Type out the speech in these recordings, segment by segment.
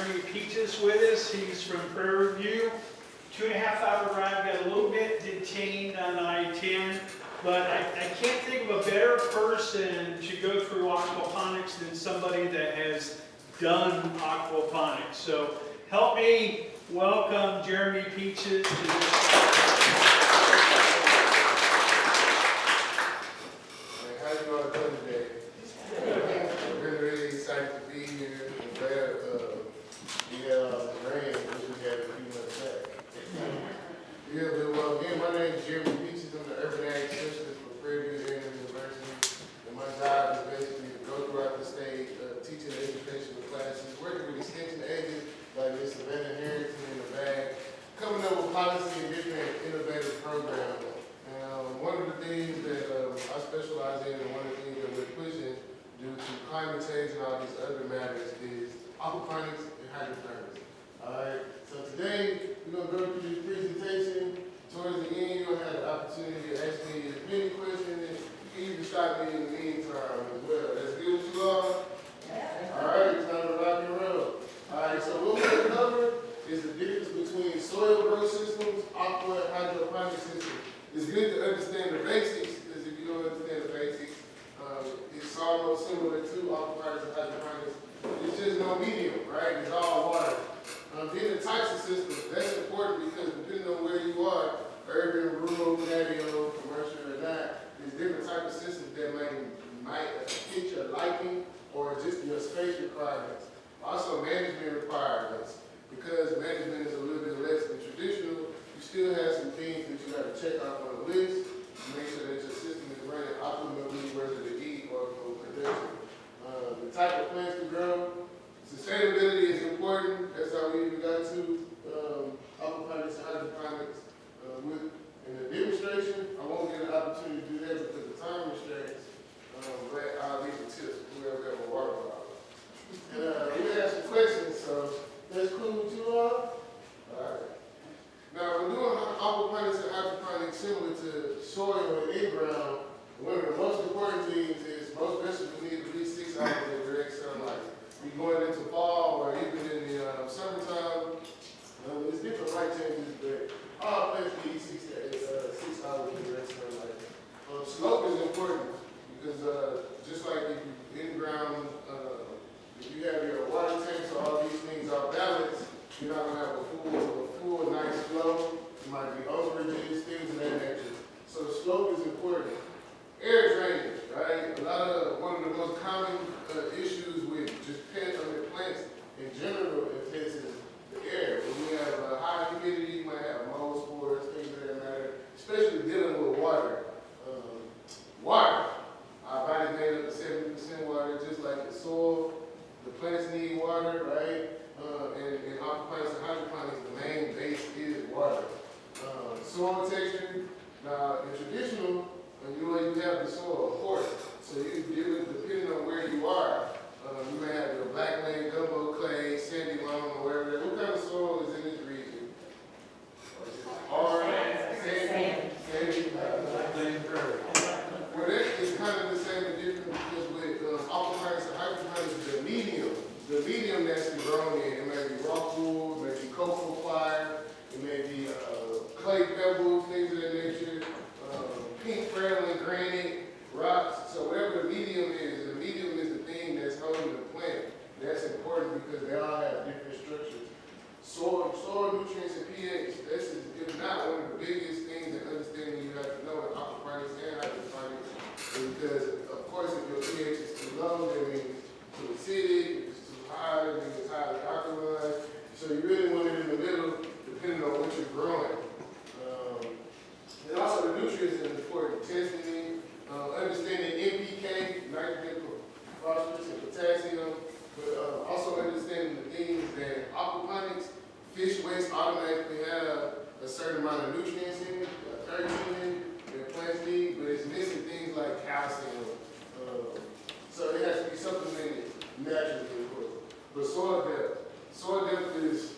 JeremyPeaches with us. He's from Prairie View. 2.5-hour drive, got a little bit detained on I-10, but I can't think of a better person to go through aquaponics than somebody that has done aquaponics. So help me welcome JeremyPeaches to this. How you all doing today? I'm really excited to be here. I'm glad we had rain, which we had a few months back. Yeah, but well, again, my name is JeremyPeaches. I'm the Urban Ag Specialist for Prairie View University. And my job is basically to go throughout the state, teaching educational classes, working with extension agents like Ms. Savannah Harrington in the bag, coming up with policy and different innovative programs. One of the things that I specialize in and one of the things that we're pushing due to climate change and all these other matters is aquaponics and hydroponics. Alright, so today we're going to go through this presentation. Towards the end, you'll have the opportunity to ask me as many questions, and you can even stop me in the meantime as well. That's good with you all? Alright, it's time to rock and roll. Alright, so what we're going to cover is the difference between soil growth systems, aqua, and hydroponic systems. It's good to understand the basics, because if you don't understand the basics, it's almost similar to aquaponics and hydroponics. It's just no medium, right? It's all water. Then the types of systems, that's important because depending on where you are, urban, rural, patio, commercial or not, there's different types of systems that might fit your liking or just your space requirements. Also management requirements, because management is a little bit less than traditional. You still have some things that you got to check off on the list to make sure that your system is running optimally, whether to eat or for production. The type of plants to grow. Sustainability is important. That's how we even got to aquaponics and hydroponics. In the demonstration, I won't get an opportunity to do that because of time restraints, but I'll leave the tips to whoever got my water bottle. And we have some questions, so that's cool with you all? All right. Now, we're doing aquaponics and hydroponics similar to soil and in-ground. One of the most important things is most vegetables need at least 6 hours of direct sunlight. We're going into fall or even in the summertime. There's different light changes, but all plants need 6 hours of direct sunlight. Slope is important because just like if you in-ground, if you have your water tanks or all these things are balanced, you're not going to have a full nice flow. It might be overages, things of that nature. So the slope is important. Air drainage, right? One of the most common issues with just plants in general in Texas is the air. When you have high humidity, you might have mold spores, things of that matter, especially dealing with water. Water. Our body's made up of 70% water, just like the soil. The plants need water, right? In aquaponics and hydroponics, the main base is water. Soil texture. Now, in traditional, you have the soil, of course. So you deal with, depending on where you are, you may have your black land, gumbo clay, sandy loam, or wherever. What kind of soil is in this region? Hard, sandy, black land, prairie. Well, that is kind of the same and different because with aquaponics and hydroponics, the medium that's grown in, it may be rock wool, it may be coastal fire, it may be clay pebbles, things of that nature, pink frailin, granite, rocks. So whatever the medium is the thing that's holding the plant. That's important because they all have different structures. Soil nutrients and pH, this is, if not one of the biggest things in understanding you have to know in aquaponics and hydroponics. Because, of course, if your pH is too low, that means it's too acidic. If it's too high, that means it's highly alkaline. So you really want it in the middle, depending on what you're growing. And also the nutrients is important. Testing, understanding NPK, nitrogen, phosphorus, and potassium. But also understanding the things that aquaponics, fish waste automatically have a certain amount of nutrients in it, 13 that plants need, but it's missing things like calcium. So it has to be supplemented naturally, of course. But soil depth is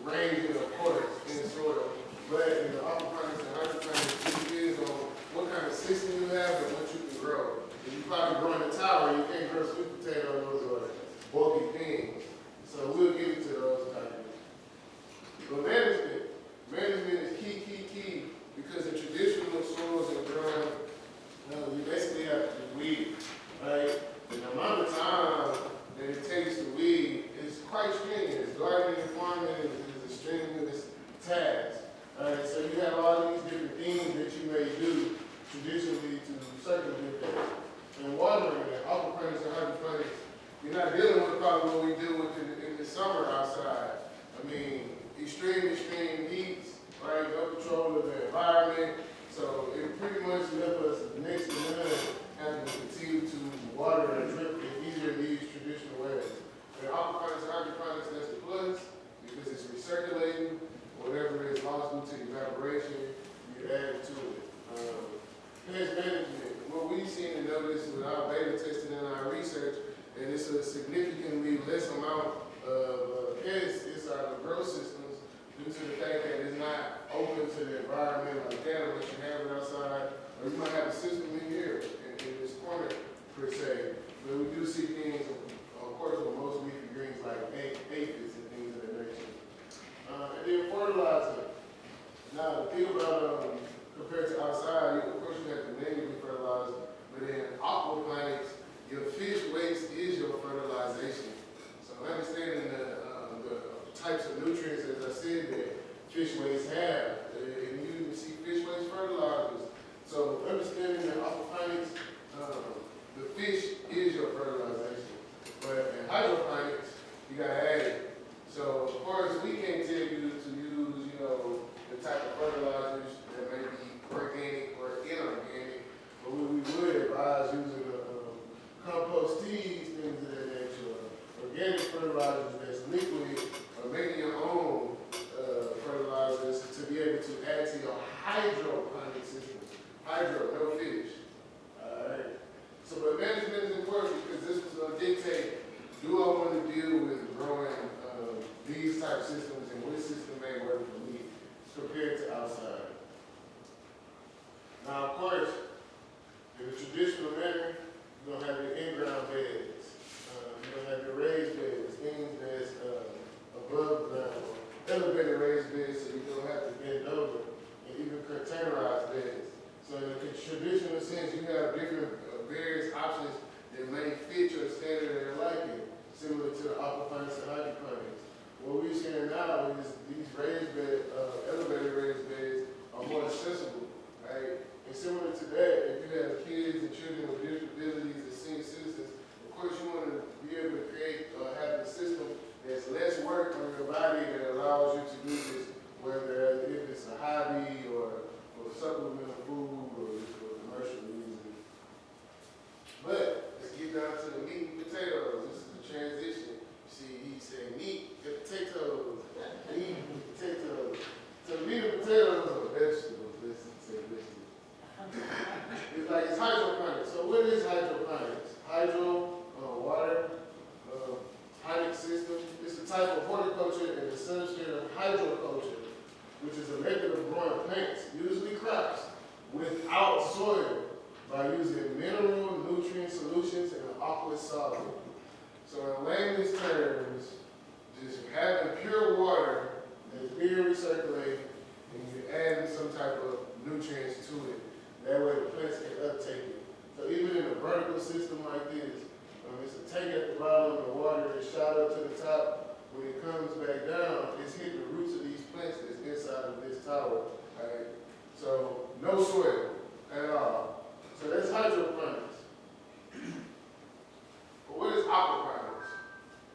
ranging, of course, in soil. But in the aquaponics and hydroponics, it depends on what kind of system you have and what you can grow. If you probably grow in a tower, you can't grow sweet potatoes or bulky things. So we'll get into those not dealing with probably what we deal with in the summer outside. I mean, extreme heats, right? No control of the environment. So it pretty much left us next to none having to continue to water and drip in either of these traditional ways. And aquaponics and hydroponics, that's the plus, because it's recirculating. Whatever is lost due to evaporation, you add to it. Pest management. What we've seen and noticed with our beta testing and our research, and it's a significantly less amount of pests inside the grow systems due to the fact that it's not open to the environment like that, or what you have it outside, or you might have a system in here in this corner per se. But we do see things, of course, with most leafy greens like aphids and things of that nature. And then fertilizer. Now, the thing about compared to outside, of course, you have to manually fertilize, but in aquaponics, your fish waste is your fertilization. So understanding the types of nutrients, as I said, that fish waste have, and you even see fish waste fertilizers. So understanding that aquaponics, the fish is your fertilization. But in hydroponics, you gotta add it. So of course, we can't tell you to use, the type of fertilizers that may be organic or inorganic, but we would advise using compost teas, things of that nature, organic fertilizers that's liquid, or making your own fertilizers to be able to add to your hydroponic system. Hydro, no fish. Alright. So, but management is important because this was going to dictate, do I want to deal with growing these type systems and which system may work for me compared to outside. Now, of course, in the traditional manner, you're going to have your in-ground beds. You're going to have your raised beds, things that's above ground, or elevated raised beds so you don't have to bend over, and even containerized beds. So in the traditional sense, you have different various options that may fit your standard and liking, similar to the aquaponics and hydroponics. What we're seeing now is these raised beds, elevated raised beds, are more accessible, right? And similar to that, if you have kids and children with different abilities and senior citizens, of course you want to be able to create or have a system that's less work on your body that allows you to do this, whether if it's a hobby or supplemental food or commercial reason. But let's get down to the meat and potatoes. This is the transition. See, he said meat and potatoes, meat and potatoes. So meat and potatoes are vegetables. Listen, say vegetables. It's like it's hydroponics. So what is hydroponics? Hydro, water, hydroponic system. It's a type of horticulture and a substrate of hydroculture, which is a method of growing plants, usually crops, without soil by using mineral nutrient solutions in an aqueous solid. So in layman's terms, just having pure water that's being recirculated and you're adding some type of nutrients to it. That way the plants can uptake it. So even in a vertical system like this, it's a tank at the bottom, the water is shot up to the top. When it comes back down, it's hitting the roots of these plants that's inside of this tower. Right? So no soil at all. So that's hydroponics. But what is aquaponics?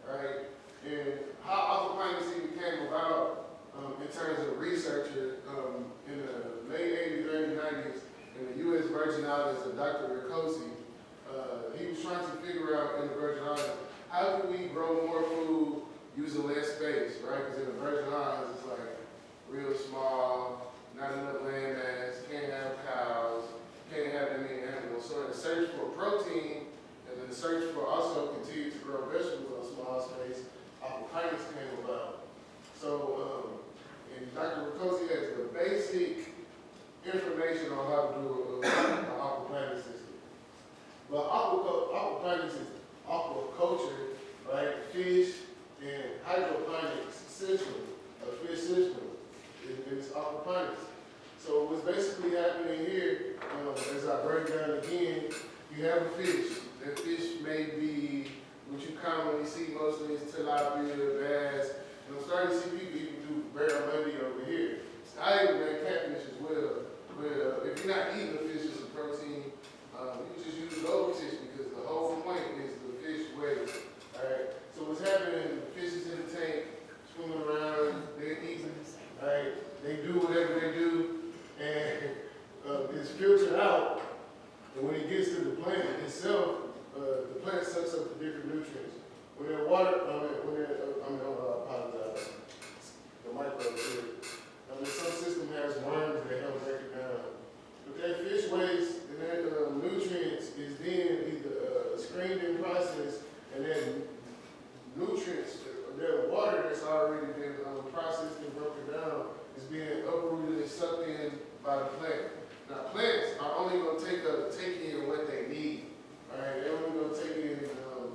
Right? And how aquaponics even came about in terms of researchers in the late 80s, early 90s in the U.S. Virgin Islands of Dr. Ricosi, he was trying to figure out in the Virgin Islands, how can we grow more food using less space, right? Because in the Virgin Islands, it's like real small, not enough land mass, can't have cows, can't have that many animals. So in the search for protein, and in the search for also continue to grow vegetables on small space, aquaponics came about. So, and Dr. Ricosi has the basic information on how to do an aquaponics system. But aquaponics is aquaculture, right? Fish and hydroponics system, a fish system, is aquaponics. So what's basically happening here, as I break down again, you have a fish. That fish may be what you commonly see mostly is tilapia, bass. And I'm starting to see people even do barramundi over here. I even make catfish as well. But if you're not eating the fish as a protein, you just use goldfish because the whole point is the fish waste. Right? water, I apologize, the micro here. Some system has worms that help break it down. But that fish waste and that nutrients is being either screened and processed, and then nutrients, that water that's already been processed and broken down is being uprooted and sucked in by the plant. Now plants are only going to take in what they need. Alright, they're only going to take in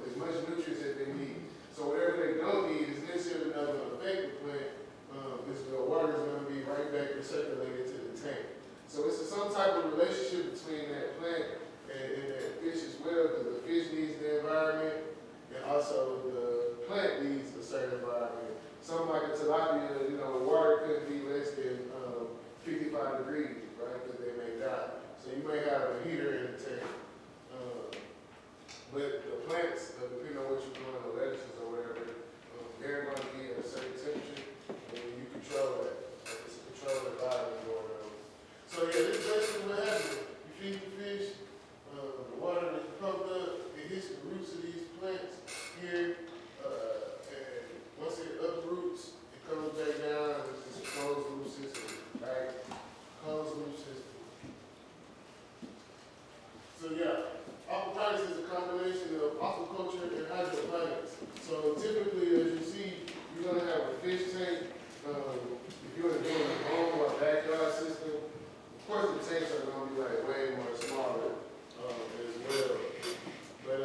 as much nutrients as they need. So whatever they don't need is necessarily not going to affect the plant. The water is going to be right back recirculated to the tank. So it's some type of relationship between that plant and that fish as well, because the fish needs the environment and also the plant needs a certain environment. Something like a tilapia, water couldn't be less than 55 degrees, right, because they may die. So you may have a heater in the tank. But the plants, depending on what you're doing, the lettuces or whatever, they're going to be at a certain temperature, and you control that. It's a control environment going on. So yeah, this is basically what happens. You feed the fish, the water is pumped up, it hits the roots of these plants here, and once it uproots, it comes back down, and it's a closed loop system, right? Closed loop system. So yeah. Aquaponics is a combination of aquaculture and hydroponics. So typically, as you see, you're going to have a fish tank. If you're doing a home or a backyard system, of course the tanks are going to be like way more smaller as well. But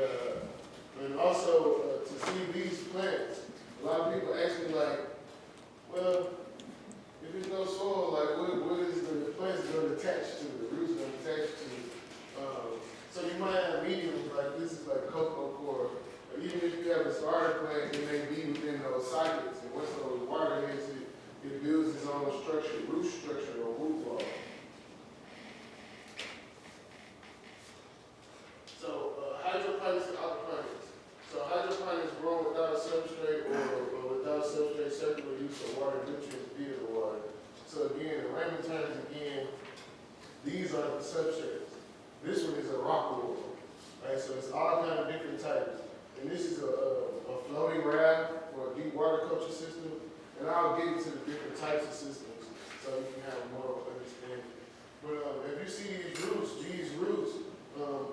and also to see these plants, a lot of people ask me like, well, if there's no soil, like what is the plants going to attach to? The roots going to attach to? So you might have mediums like this is like cocoa core, but even if you have a starter plant, it may be within those sockets, and once those water hits it, it builds its own structure, root structure or root wall. So hydroponics and aquaponics. So hydroponics grown without a substrate or without substrate circular use of water nutrients via the water. So again, in layman terms, these are the substrates. This one is a rock wool, right? So it's all kind of different types. And this is a floating raft for a deep water culture system. And I'll get into the different types of systems so you can have more understanding. But if you see these roots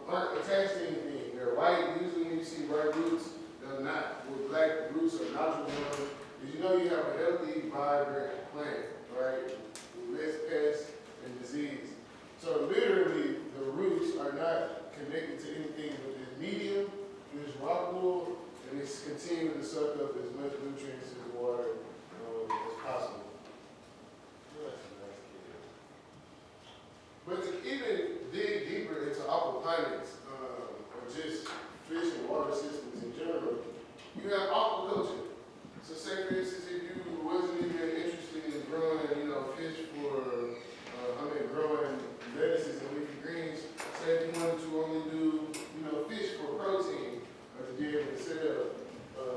aren't attached to anything. They're white. Usually when you see white roots, they're not. With black roots or nodule ones, because you have a healthy, vibrant plant, right? With less pests and disease. So literally, the roots are not connected to anything but this medium, this rock wool, and it's continuing to suck up as much nutrients in the water as possible. But to even dig deeper into aquaponics, or just fish and water systems in general, you have aquaculture. So say for instance, if you wasn't even interested in growing, fish for, growing lettuces and leafy greens, say if you wanted to only do, fish for protein or to be able to sell.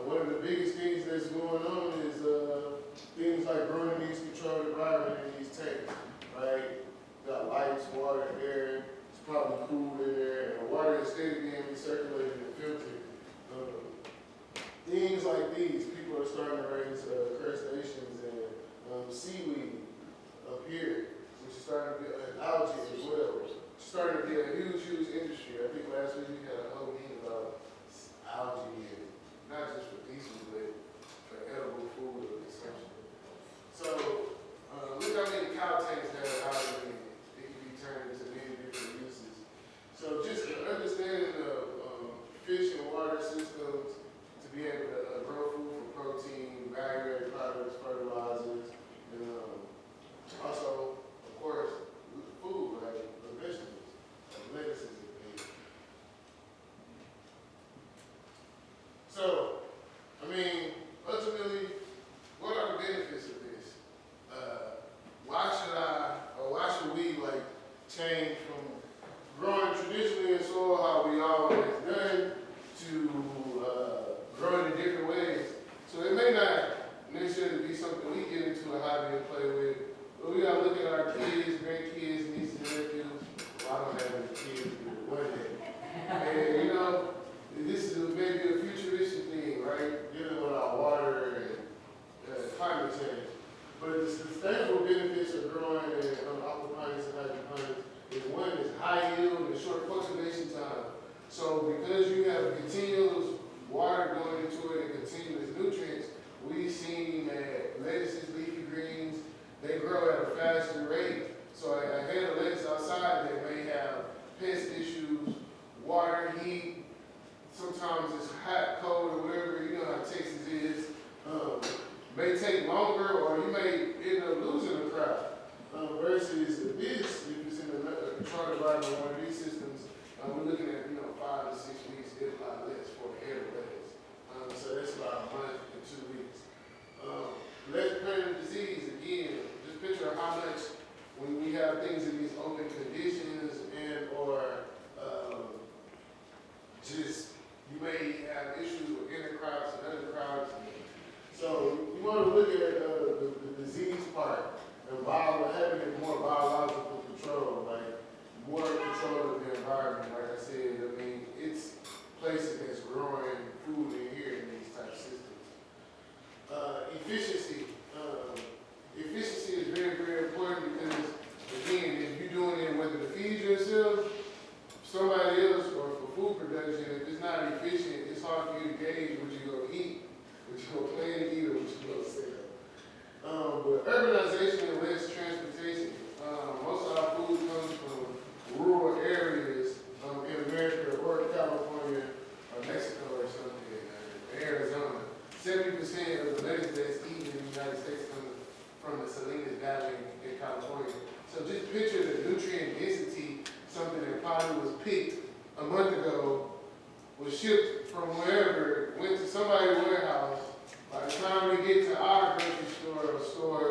One of the biggest things that's going on is things like growing in these controlled environment in these tanks, right? Got lights, water, air, it's probably cool in there, and the water instead of being recirculated and filtered. Things like these, people are starting to raise crustaceans and seaweed up here, which is starting to be an algae as well. It's starting to be a huge, huge industry. I think last week we had a whole meeting about algae, and not just for people, but for edible food or consumption. So look how many cow tanks have algae in it. It can be turned into many different uses. So just an understanding of fish and water systems to be able to grow food for protein, value-added products, fertilizers, and also, of course, food, like vegetables, like lettuces and things. continuous nutrients, we've seen that lettuces, leafy greens, they grow at a faster rate. So a head of lettuce outside, they may have pest issues, water, heat, sometimes it's hot, cold, or whatever, you know how Texas is. May take longer, or you may end up losing a crop. Versus this, if it's in a controlled environment, one of these systems, we're looking at 5 to 6 weeks, if not less, for the head of lettuce. So that's about a month to 2 weeks. Less predator disease, again, just picture how much when we have things in these open conditions and or just you may have issues with intercrops and other crops. So you want to look at the disease part and having it more biological control, like more control of the environment. Like I said, I mean, it's places that's growing food in here in these type of systems. Efficiency. Efficiency is very, very important because, again, if you're doing it whether to feed yourself, somebody else, or for food production, if it's not efficient, it's hard for you to gauge what you're going to eat, what you're going to plan to eat, or what you're going to sell. But urbanization and less transportation. Most of our food comes from rural areas in America or California or Mexico or something, Arizona. 70% of the lettuce that's eaten in the United States comes from the Salinas Valley in California. So just picture the nutrient density, something that probably was picked a month ago, was shipped from wherever, went to somebody's warehouse. By the time we get to our grocery store or store,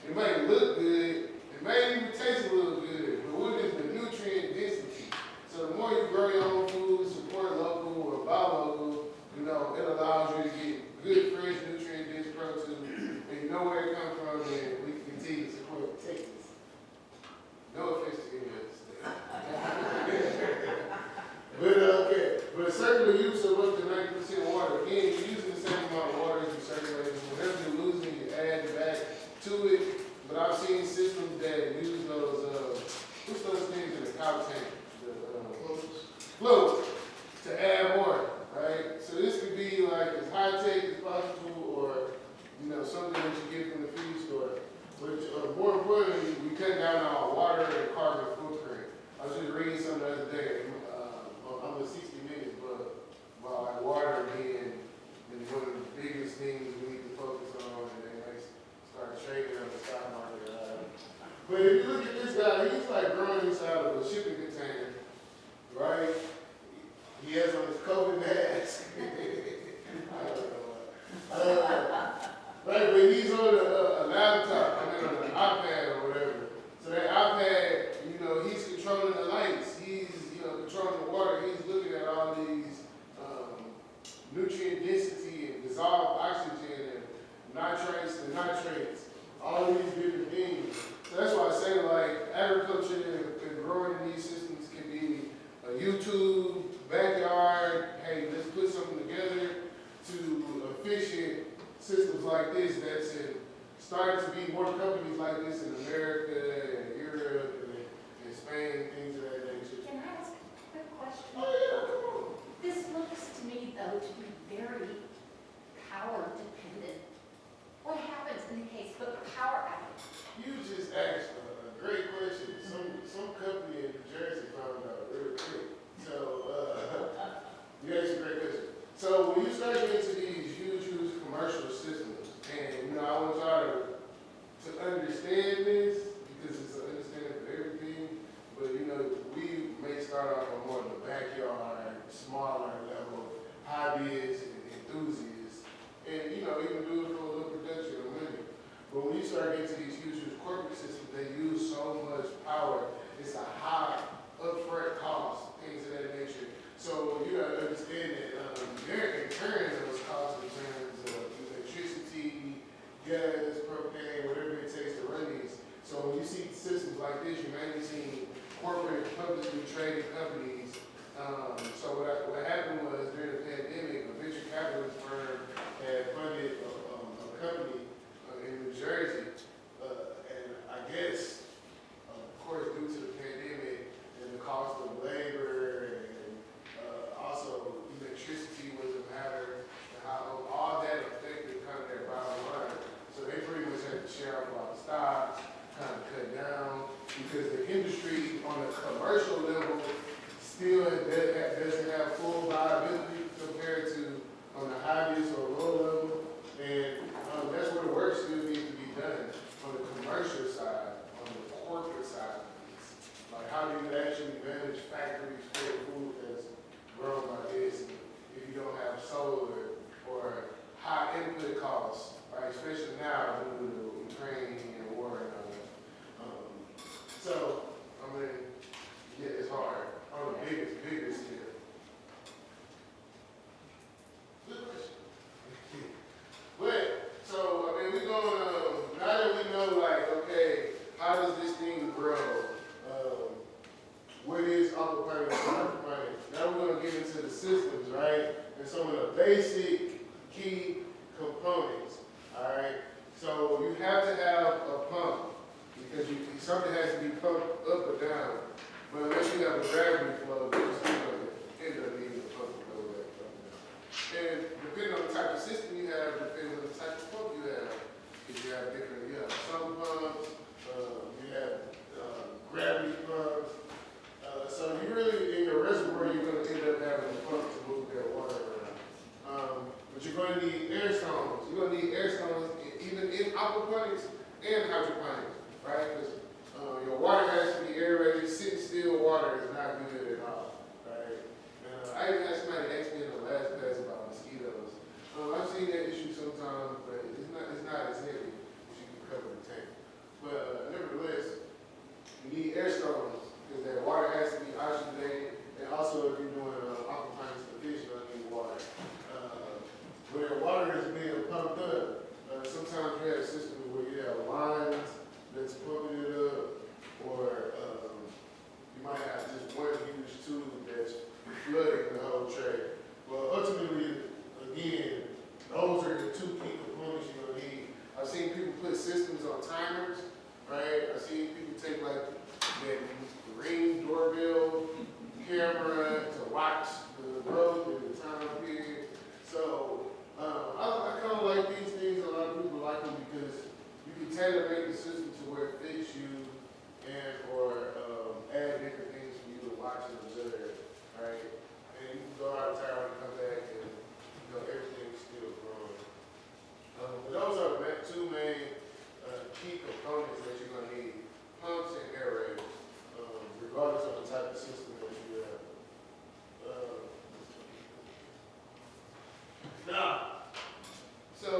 it might look good, it may even taste a little good, but what is the nutrient density? So the more you grow your own food, support local or buy local, it allows you to get good, fresh, nutrient-dense protein, and you know where it comes from, and we can continue to support Texas. No offense to any other state. But certainly use of up to 90% water. Again, you're using the same amount of water as you circulate. Whatever you're losing, you add back to it. But I've seen systems that use those, what's those things in the cow tank? The floats to add more, right? So this could be like as high-tech as possible, or something that you get from the feed store. But more importantly, we cut down our water and carbon footprint. I was just reading something the other day. I'm a 60 Minutes, but about like water being one of the biggest things we need to focus on, and then they start trading on the stock market. But if you look at this guy, he's like growing inside of a shipping container, right? He has on his COVID mask. I don't know. Right, but he's on a laptop, on an iPad or whatever. So that iPad, he's controlling the lights, he's controlling the water, he's looking at all these nutrient density and dissolved oxygen and nitrates and nitrates, all these different things. So that's why I say like agriculture and growing in these systems can be a YouTube, backyard, hey, let's put something together, to efficient systems like this that's starting to be more companies like this in America and Europe and Spain, things of that nature. Can I ask a quick question? Oh yeah, come on. This looks to me, though, to be very power dependent. What happens in the case of a power outage? You just asked a great question. Some company in New Jersey found out real quick. So you asked a great question. So when you start getting into these huge commercial systems, and I want y'all to understand this because it's an understanding of everything. But we may start off on more of the backyard, smaller level, hobbyists and because the industry on a commercial level still doesn't have full viability compared to on the highest or low level. And that's where the work still needs to be done on the commercial side, on the corporate side of things. Like how do you actually manage factories for food that's grown by this if you don't have solar or high input costs, right? Especially now due to the Ukraine and war and all that. So, I mean, yeah, it's hard on the bigger scale. Good question. But, so, I mean, we're going to, now that we know, like, okay, how does this thing grow? What is aquaponics and hydroponics? Now we're going to get into the systems, right? And some of the basic key components, all right? So you have to have a pump because something has to be pumped up or down. But unless you have a gravity flow, you're still going to end up needing a pump to go back up and down. And depending on the type of system you have, depending on the type of pump you have, because you have some pumps, you have gravity pumps. So you really, in your reservoir, you're going to end up having a pump to move that water around. But you're going to need air stones. You're going to need air stones even in aquaponics and hydroponics, right? Because your water has to be aerated. Sitting still water is not good at all, right? I even had somebody ask me in the last class about mosquitoes. I've seen that issue sometimes, but it's not as heavy as you can cover the tank. But nevertheless, you need air stones because that water has to be oxygenated. And also, if you're doing aquaponics, the fish don't need water. Where water is being pumped up, sometimes you have systems where you have lines that's pumping it up, or you might have just one huge tube that's flooding the whole tray. Well, ultimately, again, those are the two key components you're going to need. I've seen people put systems on timers, right? I've seen people take like that Ring doorbell camera to watch the growth and the time period. So I kind of like these things. A lot of people like them because you can tailor make the system to where it fits you and or add different things for you to watch and observe, right? And you can go out of town and come back and everything's still growing. But those are the two main key components that you're going to need: pumps and aerators, regardless of the type of system that you have. Now, so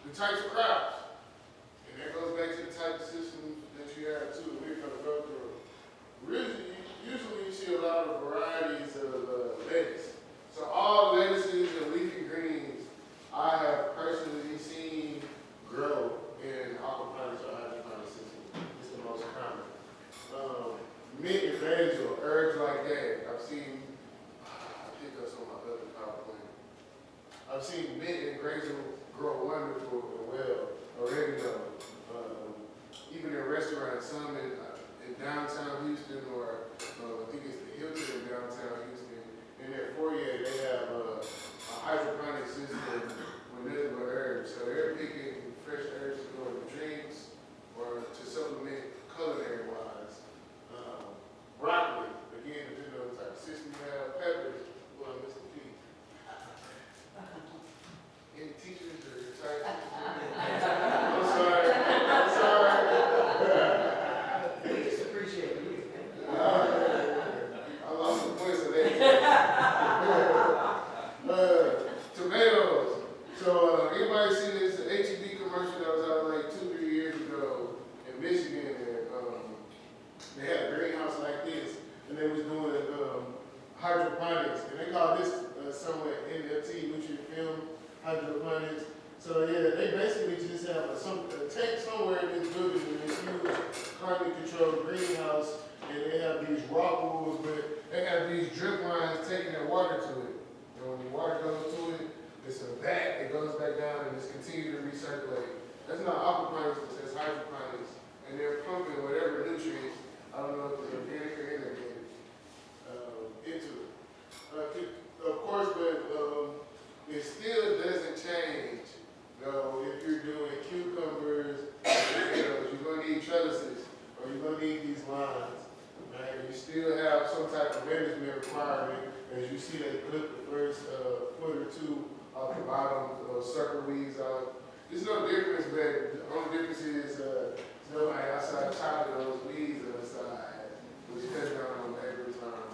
the types of crops, and that goes back to the type of systems that you have too. We're going to go through. Usually you see a lot of varieties of lettuce. So all lettuces and leafy greens I have personally seen grow in aquaponics or hydroponics system. It's the most common. Mint and basil, herbs like that. I've seen, I think that's on my other PowerPoint. I've seen mint and basil grow wonderful and well. Oregano, even in restaurants, some in downtown Houston, or I think it's the Hilton in downtown Houston. In their foyer, they have a hydroponic system with nothing but herbs. So they're picking fresh herbs to go in drinks or to supplement culinary-wise. Broccoli, again, depending on the type of system you have. Peppers, well, Mr. P. Any teachers or retired teachers? I'm sorry. We just appreciate you. I lost the points of that. Tomatoes. So anybody seen this HEB commercial that was out like 2-3 years ago in Michigan? They had a greenhouse like this, and they was doing hydroponics, and they call this somewhere NFT, nutrient film hydroponics. So yeah, they basically just have a tank somewhere in this building in this huge climate-controlled greenhouse, and they have these rock pools, but they have these drip lines taking their water to it. And when the water goes to it, it's a vat, it goes back down, and it's continuing to recirculate. That's not aquaponics, that's hydroponics, and they're pumping whatever nutrients, I don't know if it's organic or inorganic, into it. Of course, but it still doesn't change. If you're doing cucumbers, you're going to need trellises, or you're going to need management requirement. As you see, they clip the first foot or two off the bottom, sucker weeds out. There's no difference, but the only difference is nobody outside chopping those weeds on the side, which cuts down on labor time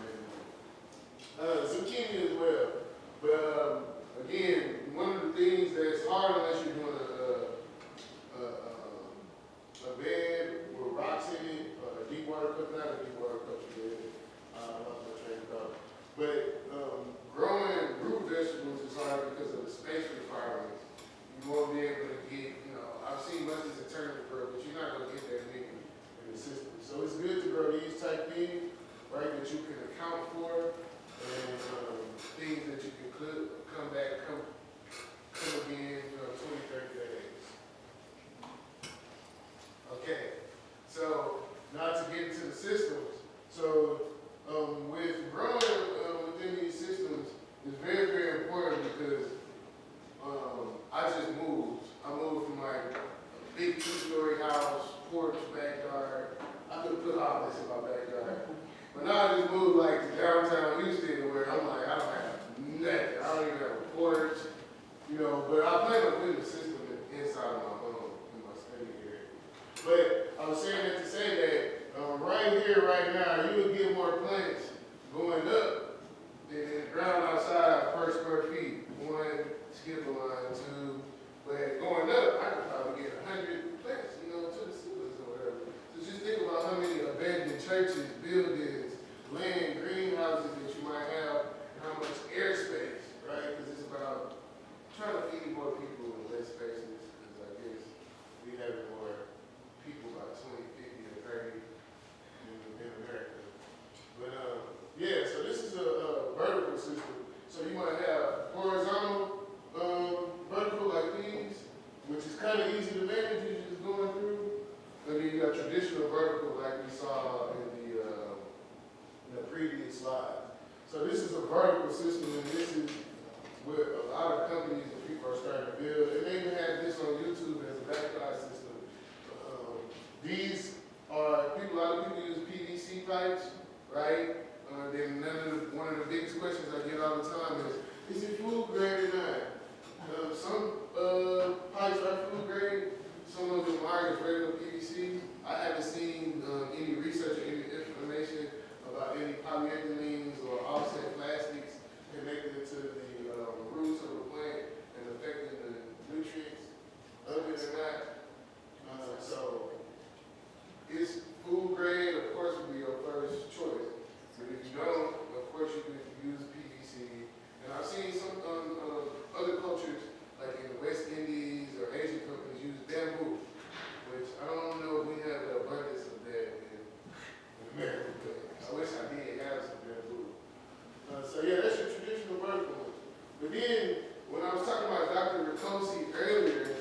and zucchini as well. But again, one of the things that's hard unless you're doing a bed with rocks in it, a deep water culture, not a deep water culture bed. I lost my train of thought. But growing root vegetables is hard because of the space requirements. You won't be able to get, I've seen mustards and turnips grow, but you're not going to get that many in the system. So it's good to grow these type things, right, that you can account for, and things that you can come back, come again, 20, 30 days. Okay, so now to get into the systems. So with growing within these systems is very, very important because I just moved. I moved from like a big 2-story house, porch, backyard. I could put all this in my backyard. But now I just moved like to downtown Houston where I'm like, I don't have nothing. I don't even have a porch, but I plan on putting the system inside of my home, in my study area. But I was saying that to say that right here, right now, you would get more plants going up than in the ground outside per square feet. 1, skip a line, 2. But going up, I could probably get 100 plants, to the ceilings or whatever. So just think about how many abandoned churches, buildings, land, greenhouses that you might have, and how much airspace, right? Because it's about trying to feed more people in less spaces, because I guess we have more people by 20, 50, or 30 in America. But yeah, so this is a vertical system. So you might have horizontal vertical like these, which is kind of easy to manage. You're just going through. And then you got traditional vertical like we saw in the previous slide. So this is a vertical system, and this is what a lot of companies and people are starting to build. And they even have this on YouTube as a backyard system. These are a lot of people use PVC pipes, right? Then one of the biggest questions I get all the time is it food grade or not? Some pipes are food grade, some of them are just regular PVC. I haven't seen any research or any information about any polyethylenes or offset plastics connected to the roots of the plant and affecting the nutrients. Other than that, so it's food grade, of course, would be your first choice. But if you don't, of course, you can use PVC. And I've seen some other cultures, like in the West Indies or Asian companies, use bamboo, which I don't know if we have the abundance of that in America, but I wish I did have some bamboo. So yeah, that's your traditional vertical. But then, when I was talking about Dr. Ricosi earlier,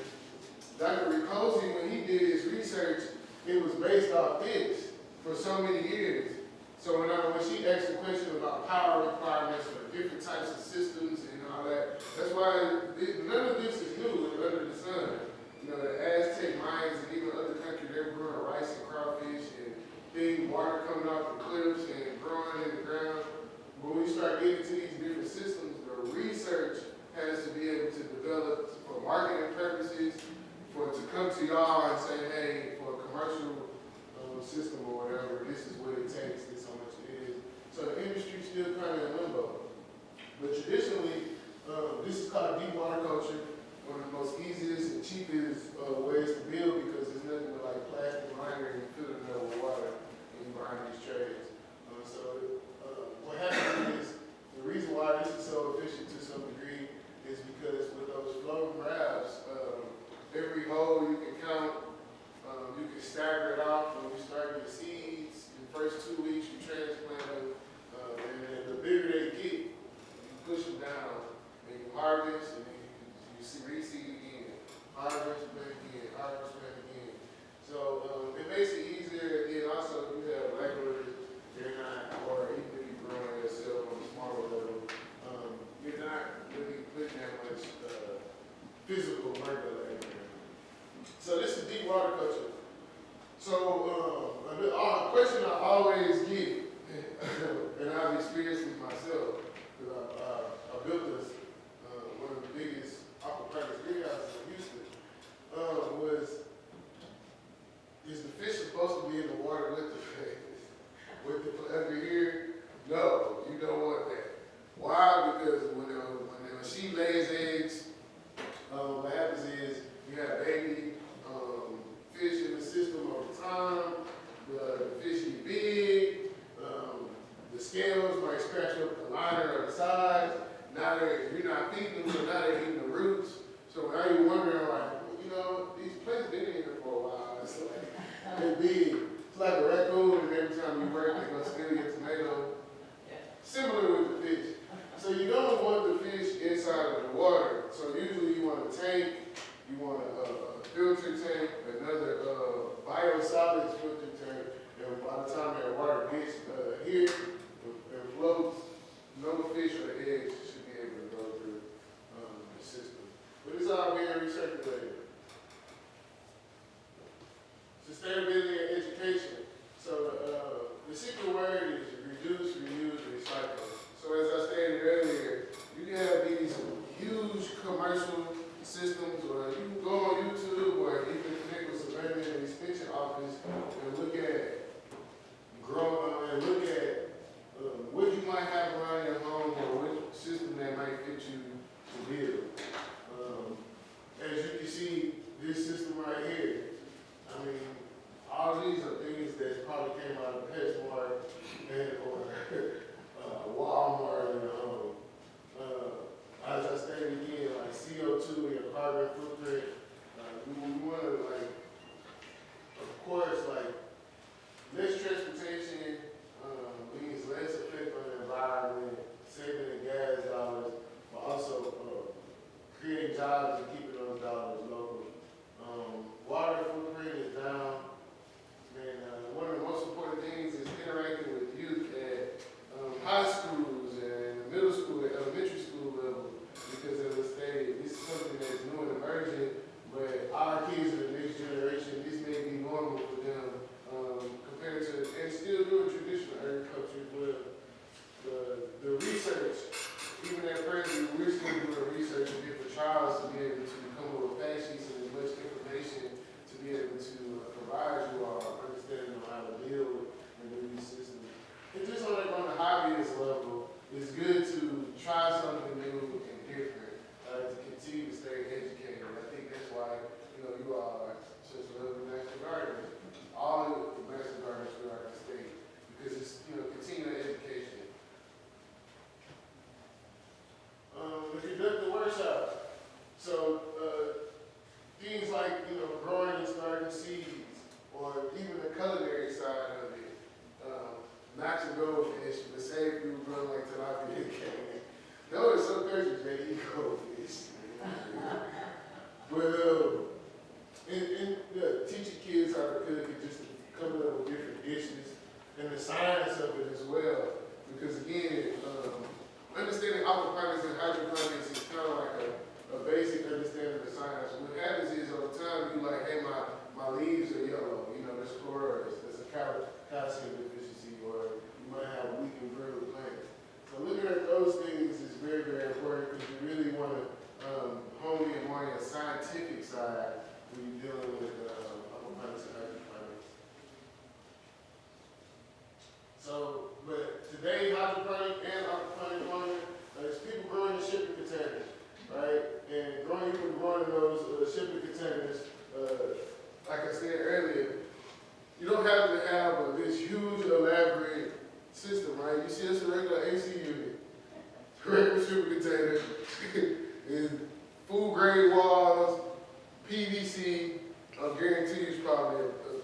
Dr. Ricosi, when he did his research, it was based off this for so many years. So when she asked the question about power requirements for different types of systems and all that, that's why none of this is new under the sun. The Aztec Mayans and even other countries, they were growing rice and crawfish and big water coming off the cliffs and growing in the ground. When we start getting to these different systems, the research has to be able to develop for marketing purposes, for it to come to y'all and say, hey, for a commercial system or whatever, this is what it takes, this is how much it is. So the industry's still kind of in limbo. But traditionally, this is called deep water culture, one of the most easiest and cheapest ways to build because there's nothing but like plastic liner and you fill it up with water and you behind these trays. What happens is, the reason why this is so efficient to some degree is because with those floating rafts, every hole you can count, you can stagger it off when you start your seeds. In the first 2 weeks, you transplant them, and then the bigger they get, you push them down, and you harvest, and then you reseed again. Harvest, plant again, harvest, plant again. So it makes it easier, and also if you have laborers, they're not, or tank, you want a filter tank, another biosolids filter tank, and by the time that water gets here and floats, no fish or eggs should be able to go through the system. But it's all being recirculated. Sustainability and education. So the secret word is reduce, reuse, recycle. So as I stated earlier, you can have these huge commercial systems, or you can go on YouTube, or you can connect with some revenue and extension office and look at what you might have around your home, or what system that might fit you to build. As you can see, this system right here, I mean, all these are things that probably came out of PetSmart and or Walmart and as I stated again, like CO2 and your carbon footprint. We want to of course, less transportation means less effect on the environment, saving the gas dollars, but also creating jobs and keeping those dollars local. Water footprint is down. And one of the most important things is interacting with youth at high schools and middle school and elementary school level, because as I stated, this is something that's new and emerging, but our kids are the next generation. This may be normal for them compared to, and still doing traditional agriculture, but the research, even at present, we're still doing research in different trials to be able to come up with fact sheets and as much information to be able to provide you all understanding on how to build and do these systems. And just on the hobbyist level, it's good to try something new and different to continue to stay educated. I think that's why you all are such lovely master gardeners. All the master gardeners throughout the state, because it's continuing education. We conduct the workshop. So things like growing and starting seeds, or even the culinary side of it. Not to goldfish, but say if you were growing like tilapia cake. There are some countries that eat goldfish. But teaching kids how to cook and just coming up with different dishes, and the science of it as well. Because again, understanding aquaponics and hydroponics is kind of like a basic understanding of the science. What happens is over time, you like, hey, my leaves are yellow, there's chloride, there's a calcium deficiency, or you might have weak and brittle plants. So looking at those things is very, very important, because you really want to hone in more on the scientific side when you're dealing with aquaponics and hydroponics. So, but today, hydroponic and aquaponic farming is people growing in shipping containers, right? And people growing in those shipping containers, like I said earlier, you don't have to have this huge, elaborate system, right? You see, it's a regular AC unit, regular shipping container, and food grade walls, PVC. I guarantee you it's probably a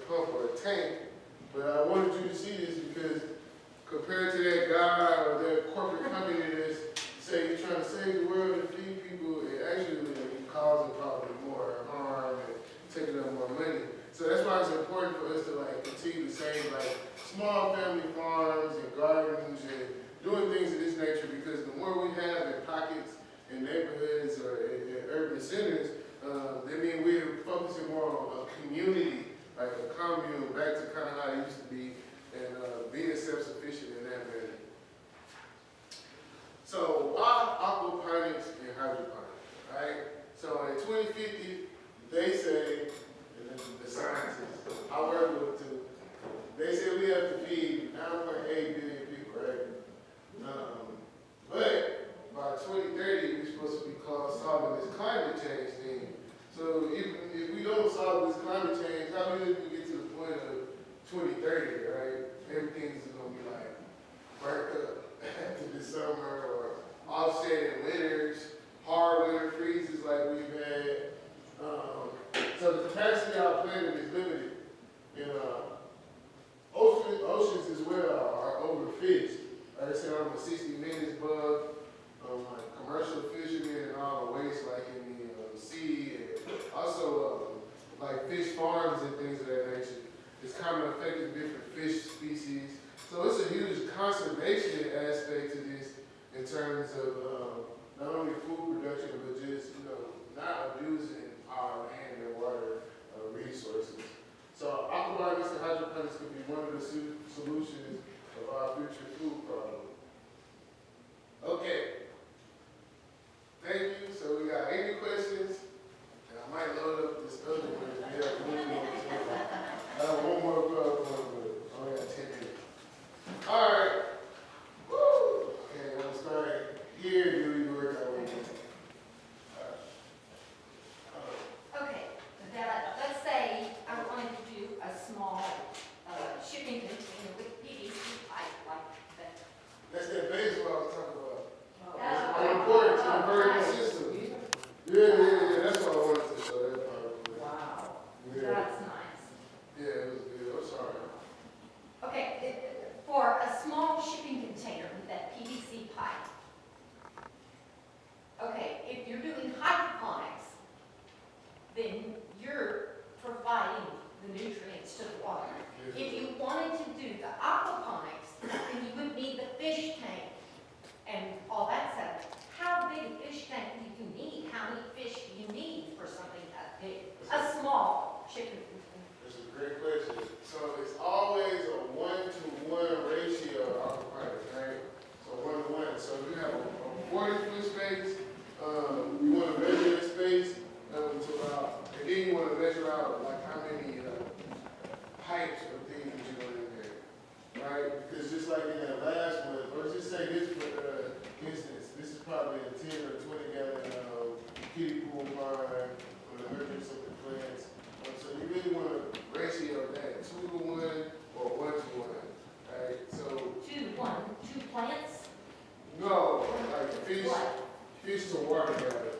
pump or a tank. But I wanted you to see this because compared to that guy or that corporate company that's say you're trying to save the world and feed people, it actually causing probably more harm and taking up more money. So that's why it's important for us to continue to save small family farms and gardens and doing things of this nature, because the more we have in pockets in neighborhoods or in urban centers, that means we're focusing more on a community, like a commune, back to kind of how it used to be, and being self-sufficient in that manner. So why aquaponics and hydroponics, right? So in 2050, they say, and the scientists, I work with too, they say we have to feed 9.8 billion people, right? But by 2030, we're supposed to be solving this climate change thing. So if we don't solve this climate change, how do we get to the point of 2030, right? Everything's going to be burnt up after the summer, or offsetting winters, hard winter freezes like we've had. So the capacity of our planet is limited. And oceans as well are overfished. Like I said, I'm a 60 Minutes bug, commercial fishermen and all the waste in the sea fish farms and things of that nature. It's kind of affecting different fish species. So it's a huge conservation aspect to this in terms of not only food production, but just, not abusing our land and water resources. So aquaponics and hydroponics could be one of the solutions of our future food problem. Okay. Thank you. So we got any questions? And I might load up this other one if we have one more. I have one more PowerPoint, but I only got 10 minutes. All right. Woo! Okay, I'm starting here. Do we work our way down? Okay, let's say I wanted to do a small shipping container with PVC pipe like that. That's that baseball I was talking about. Oh. On importance in the vertical Nice. system. Yeah. That's what I wanted to show. That PowerPoint. Wow, Yeah. that's nice. Yeah, it was good. I'm sorry. Okay, for a small shipping container with that PVC pipe. Okay, if you're doing hydroponics, then you're providing the nutrients to the water. If you wanted to do the aquaponics, then you would need the fish tank and all that stuff. How big a fish tank do you need? How many fish do you need for something that big? A small shipping container. That's a great question. So it's always a 1-to-1 ratio of aquaponics, right? So 1-to-1. So if you have a 40-foot space, you want to measure that space to about, and then you want to measure out like how many pipes or things you want in there, right? Because just like in that last one, or just say this for instance, this is probably a 10 or 20 gallon kiddie pool pond with 100 something plants. So you really want to ratio that 2-to-1 or 1-to-1, right? So 2-to-1, 2 plants? no, like fish to water gather.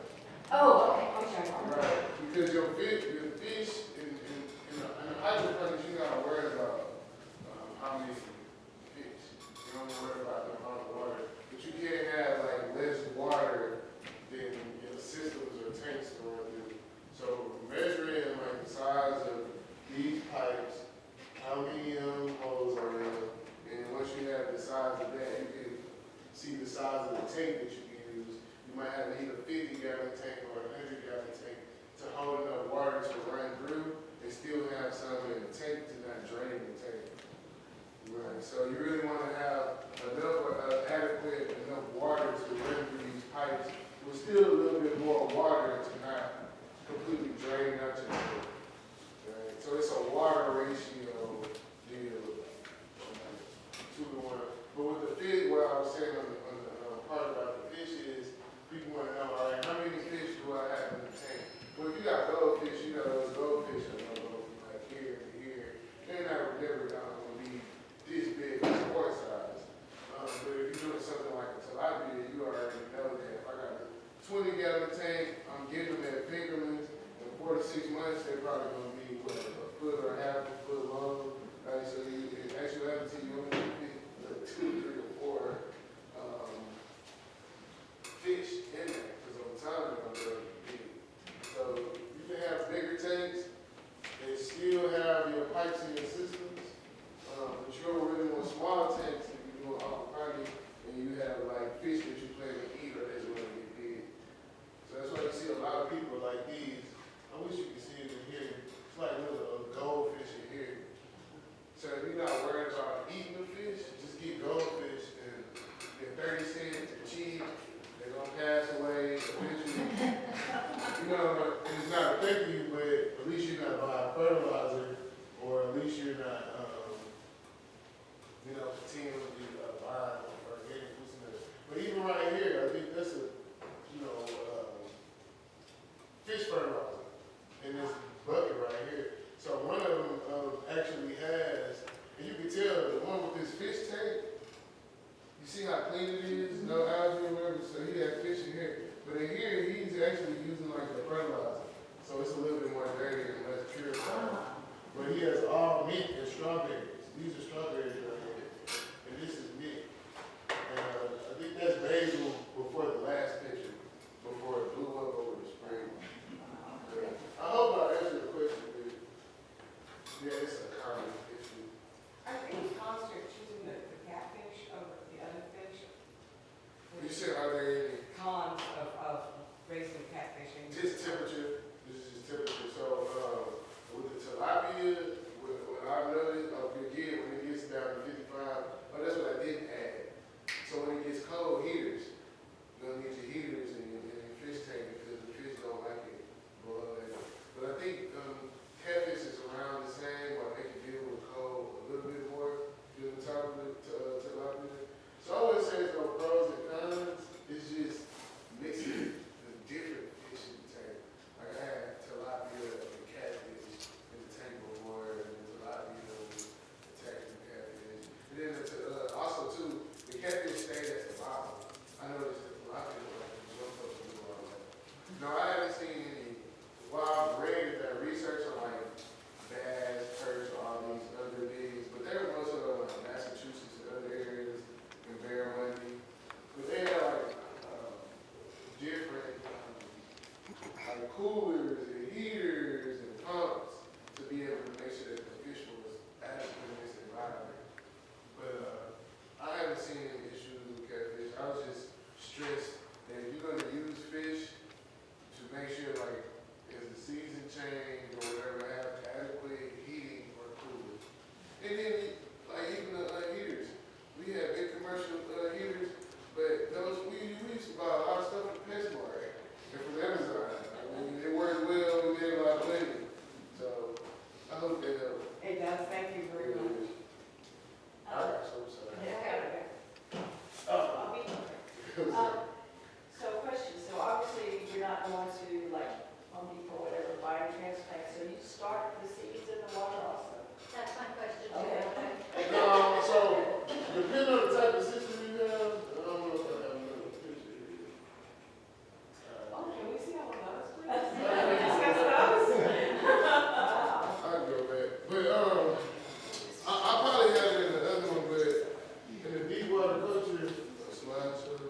Oh, okay, okay. Right, because your fish in the hydroponics, you're not worried about how many fish. You don't worry about the amount of water. But you can't have like less water than your systems or tanks going through. So measuring like the size of these pipes, how many holes are in them, and once you have the size of that, you can see the size of the tank that you can use. You might have to need a 50-gallon tank or a 100-gallon tank to hold enough water to run through and still have some in the tank to not drain the tank. Right. So you really want to have enough adequate enough water to run through these pipes with still a little bit more water to not completely drain out your tank. Right. So it's a water ratio deal, 2-to-1. But with the fish, what I was saying on the part about the fish is, people want to know, all right, how many fish do I have in the tank? Well, if you got goldfish, you know those goldfish are going to go from like here to here. They're not never going to be this big, sport size. But if you're doing something like a tilapia, you already know that if I got a 20-gallon tank, I'm getting them at Fingerman's. In 4 to 6 months, they're probably going to be, what, a foot or half a foot long. Right? So in actuality, you only need 2, 3, or 4 fish in there, because over time they're going to grow big. So you can have bigger tanks and still have your pipes in your systems, but you don't really want small tanks if you're doing aquaponics and you have like fish that you plan to eat or that's going to get big. So that's why you see a lot of people like these. I wish you could see it in here. It's like little goldfish in here. So if you're not worried about eating the fish, just get goldfish and get 30 cents and cheap. They're going to pass away eventually. It's not affecting you, but at least you're not buying fertilizer, or at least you're not, continually buying organic food. But even right here, I think that's a, fish fertilizer in this bucket right here. So one of them actually has, and you can tell the one with this fish tank, you see how clean it is, no algae or whatever, so he had fish in here. But in here, he's actually using like the fertilizer. So it's a little bit more dirty and less purified. But he has all mint and strawberries. These are strawberries right here. And this is mint. And I think that's basil before the last picture, before it blew up over the spring. I hope I answered the question, dude. like coolers and heaters and pumps to be able to make sure that the fish was adequate in this environment. But I haven't seen any issues with catfish. I was just stressed that if you're going to use fish, to make sure like as the season change or whatever, have adequate heating or cooling. And then like even the heaters, we have big commercial heaters, but those we used to buy a lot of stuff from PetSmart and from Amazon. I mean, it worked well. We made a lot of money. So I hope that helps. It does, thank you very much. All right, so sorry. I'll be so question, so obviously you're not going to like Home Depot or whatever, buy a transplant, so you start the seeds in the water also? That's my question too. Okay. So depending on the type of system you have, I don't know if I have another picture here. Oh, can we see all of those, please? Discuss those? Wow. I'll go back. But I probably have it in the other one, but in the deep water culture, a slideshow.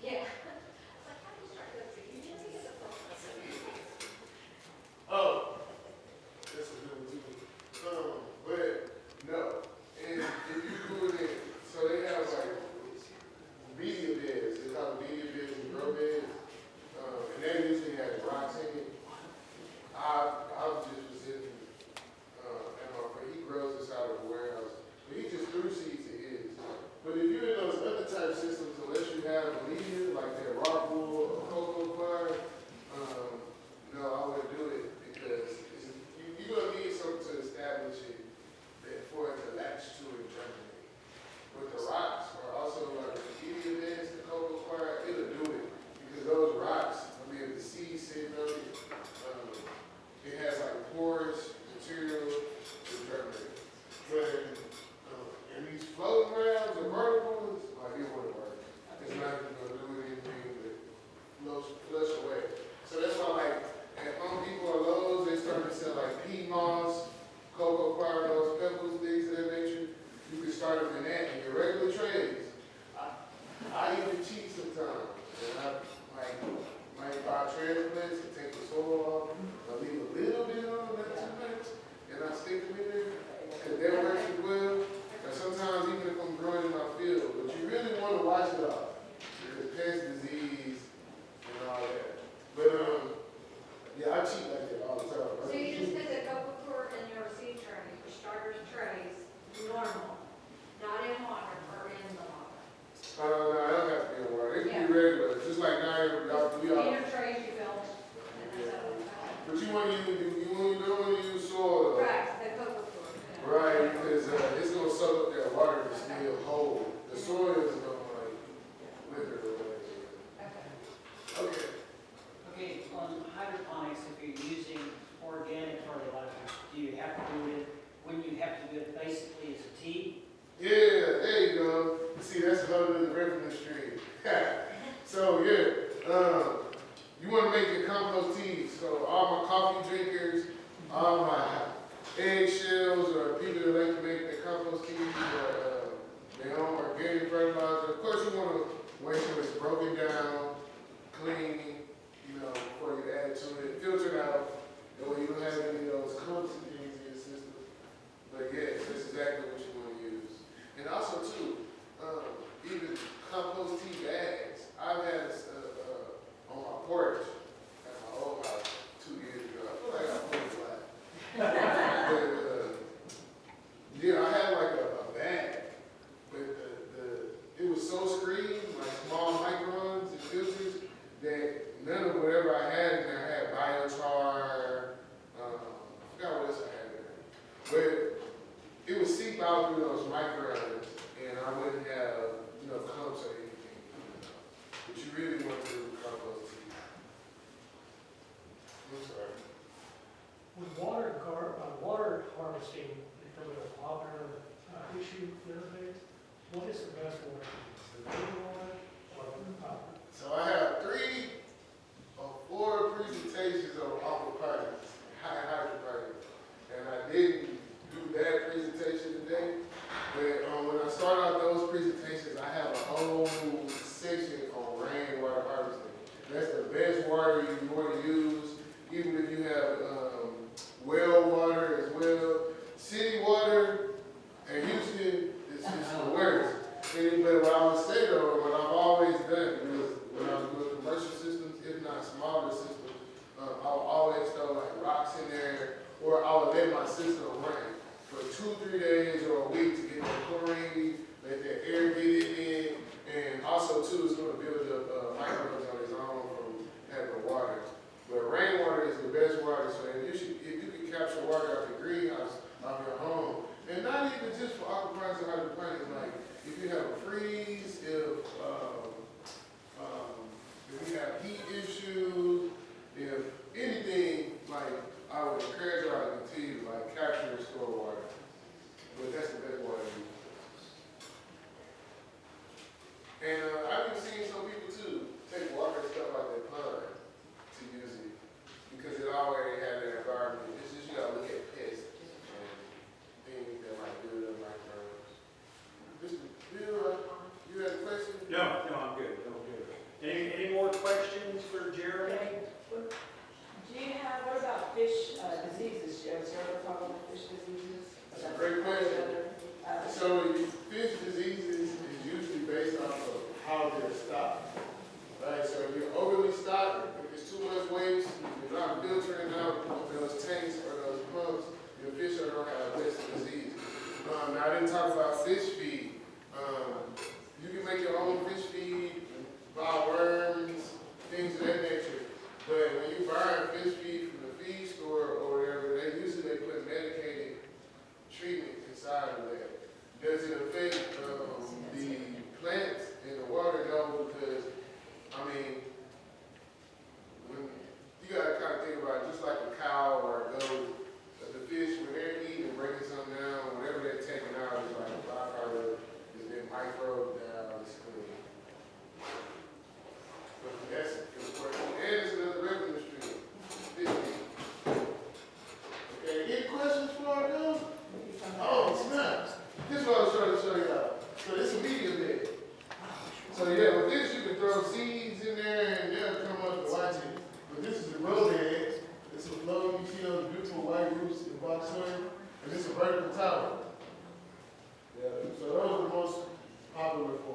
Yeah. Like, how do you start those? You just get the phone. Oh, that's a good one too. But no, and if you do it, so they have like media beds. They call it media beds and grow beds, and they usually have rocks in it. I was just visiting, and my friend, he grows this out of a warehouse, but he just threw seeds in his. But if you're in those other type systems, unless you have media like that rock wool or cocoa fire, no, I wouldn't do it because you're gonna need something to establish it that for it to latch to and germinate. But the rocks are also like the media beds, the cocoa fire, it'll do it because those rocks, I mean, the seeds sitting on it, it has like porous material to germinate. But and these floating grounds or vertical ones, like it wouldn't work. It's not even gonna do anything but flush away. So that's why like at Home Depot or Lowe's, they start to sell like peat moss, cocoa fire, those pebbles, things of that nature. You can start them in that in your regular trays. I even cheat sometimes. And I might buy transplants and take the soil off. I leave a little bit on, not too much, and I stick them in there. And that works as well. And sometimes even if I'm growing in my field, but you really want to watch it off. There's pest disease and all that. But yeah, I cheat like that all the time. So you just put the cocoa core in your seed tray, your starter's trays, normal, not in water or in the water. No, I don't have to be in water. It can Yeah. be regular, just like now we In all. your trays you fill, and that's how we But you want to don't want to use soil. Though. Right, the cocoa core. Right, because it's gonna soak up that water to still hold. The soil is gonna like wither away. Okay. Okay. Okay, on hydroponics, if you're using organic fertilizer, do you have to do it, when you have to do it basically as a tea? Yeah, there you go. See, that's a whole other revenue stream. So yeah, you want to make your compost tea. So all my coffee drinkers, all my eggshells, or people that like to make their compost tea, or their own organic fertilizer. Of course, you want to make sure it's broken down, clean, before you add to it, filter it out. That way you don't have any of those clumps and things in your system. But yes, that's exactly what you want to use. And also too, even compost tea bags. I've had on my porch at my old house 2 years ago. I feel like I put a lot. But yeah, I had like a bag, but it was so screened, like small microns and filters, that none of whatever I had in there had biochar. I forgot what else I had in there. But it would seep out through those microns, and I wouldn't have, clumps or anything. But you really want to compost tea. I'm sorry. With water harvesting becoming a popular issue nowadays, what is the best water? The river water or the copper? So I have 3 or 4 presentations on aquaponics, hydroponics, and I didn't do that presentation today. But when I start out those presentations, I have a whole section system running for 2-3 days or a week to get that chlorine, let that air get it in, and also too, it's gonna build up microbes on its own from having water. But rainwater is the best water, so if you can capture water out the greenhouse, out your home, and not even just for aquaponics and hydroponics, like if you have a freeze, if you have heat issues, if anything, like I would encourage y'all to continue like capture and store water. But that's the best water to use. And I've been seeing some people too take water and stuff out their pond to use it because it already had an environment. It's just you gotta look at pests and things that might build up microbes. Mr. Bill, you had a question? No, I'm good. Any more questions for Jeremy? Do you have, what about fish diseases? Is there ever a problem with fish diseases? That's a great question. So fish diseases is usually based off of how they're stocked. Right? So if you're overly stocked, if there's too much waste, you're not filtering out those tanks or those pumps, your fish are going to have less disease. Now I didn't talk about fish feed. You can make your own fish feed, buy worms, things of that nature. But when you buy fish feed from the feed store or whatever, they put medicated treatment inside of that. Does it affect the plants in the water? No, because I mean, when you gotta kind of think about it, just like a cow or a goat, the fish when they're eating and breaking something down, whatever they're taking out is like a byproduct, is their microbe down, it's clean. But that's important. And it's another revenue stream. Okay, any questions for them? Oh, snap. This is what I was trying to show y'all. So this is a media bed. So yeah, with this you can throw seeds in there and they'll come up and watch it. But this is a grow bed. It's a flow. You see those beautiful white roofs in box soil. And it's a vertical tower. Yeah, so those are the most popular for